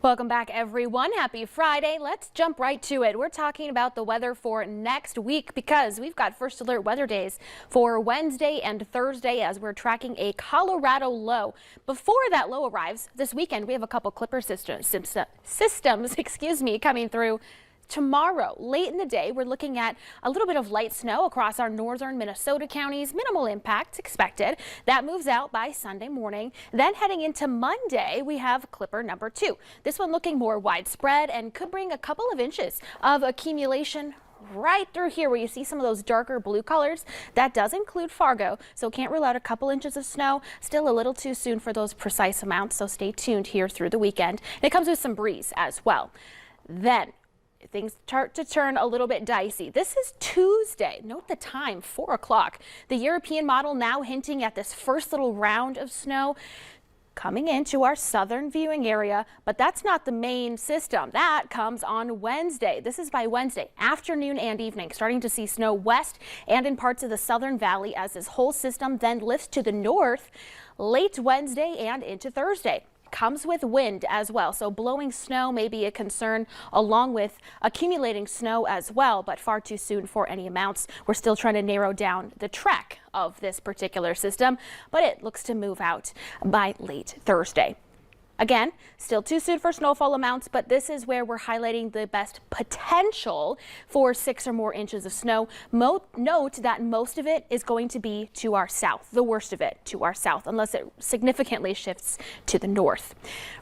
Welcome back, everyone. Happy Friday. Let's jump right to it. We're talking about the weather for next week because we've got first alert weather days for Wednesday and Thursday as we're tracking a Colorado low. Before that low arrives this weekend, we have a couple Clipper systems coming through. Tomorrow, late in the day, we're looking at a little bit of light snow across our northern Minnesota counties. Minimal impact expected. That moves out by Sunday morning. Then heading into Monday, we have Clipper number 2. This one looking more widespread and could bring a couple of inches of accumulation right through here where you see some of those darker blue colors. That does include Fargo, so can't rule out a couple inches of snow. Still a little too soon for those precise amounts, so stay tuned here through the weekend. And it comes with some breeze as well. Then things start to turn a little bit dicey. This is Tuesday. Note the time, 4 o'clock. The European model now hinting at this first little round of snow coming into our southern viewing area, but that's not the main system. That comes on Wednesday. This is by Wednesday afternoon and evening, starting to see snow west and in parts of the southern valley as this whole system then lifts to the north late Wednesday and into Thursday. Comes with wind as well, so blowing snow may be a concern along with accumulating snow as well, but far too soon for any amounts. We're still trying to narrow down the track of this particular system, but it looks to move out by late Thursday. Again, still too soon for snowfall amounts, but this is where we're highlighting the best potential for 6 or more inches of snow. Note that most of it is going to be to our south, the worst of it to our south, unless it significantly shifts to the north.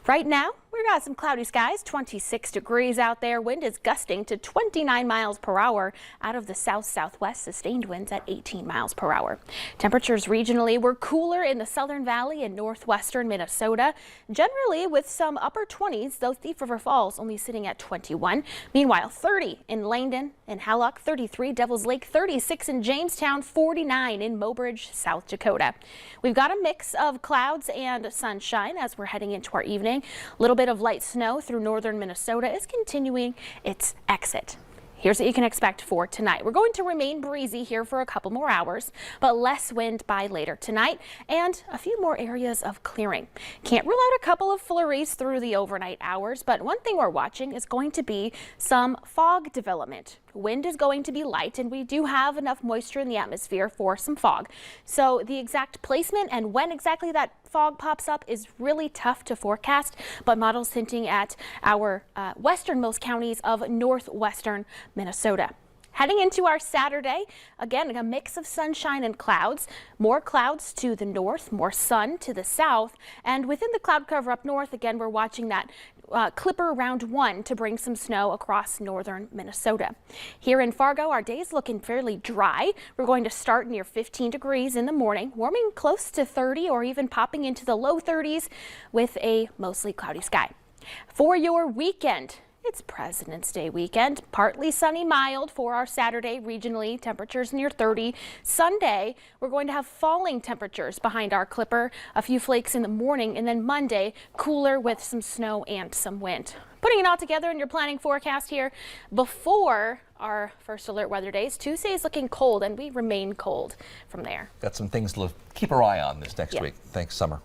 Right now, we've got some cloudy skies, 26 degrees out there. Wind is gusting to 29 miles per hour out of the south-southwest, sustained winds at 18 miles per hour. Temperatures regionally were cooler in the southern valley and northwestern Minnesota. Generally with some upper 20s, though Thief River Falls only sitting at 21. Meanwhile, 30 in Langdon and Hallock, 33 Devil's Lake, 36 in Jamestown, 49 in Mobridge, South Dakota. We've got a mix of clouds and sunshine as we're heading into our evening. A little bit of light snow through northern Minnesota is continuing its exit. Here's what you can expect for tonight. We're going to remain breezy here for a couple more hours, but less wind by later tonight and a few more areas of clearing. Can't rule out a couple of flurries through the overnight hours, but one thing we're watching is going to be some fog development. Wind is going to be light and we do have enough moisture in the atmosphere for some fog. So the exact placement and when exactly that fog pops up is really tough to forecast, but models hinting at our westernmost counties of northwestern Minnesota. Heading into our Saturday, again, a mix of sunshine and clouds. More clouds to the north, more sun to the south. And within the cloud cover up north, again, we're watching that Clipper round 1 to bring some snow across northern Minnesota. Here in Fargo, our day's looking fairly dry. We're going to start near 15 degrees in the morning, warming close to 30 or even popping into the low 30s with a mostly cloudy sky. For your weekend, it's President's Day weekend. Partly sunny, mild for our Saturday. Regionally, temperatures near 30. Sunday, we're going to have falling temperatures behind our Clipper. A few flakes in the morning, and then Monday, cooler with some snow and some wind. Putting it all together in your planning forecast here before our first alert weather days. Tuesday is looking cold, and we remain cold from there. Got some things to keep our eye on this next week. Thanks, Summer.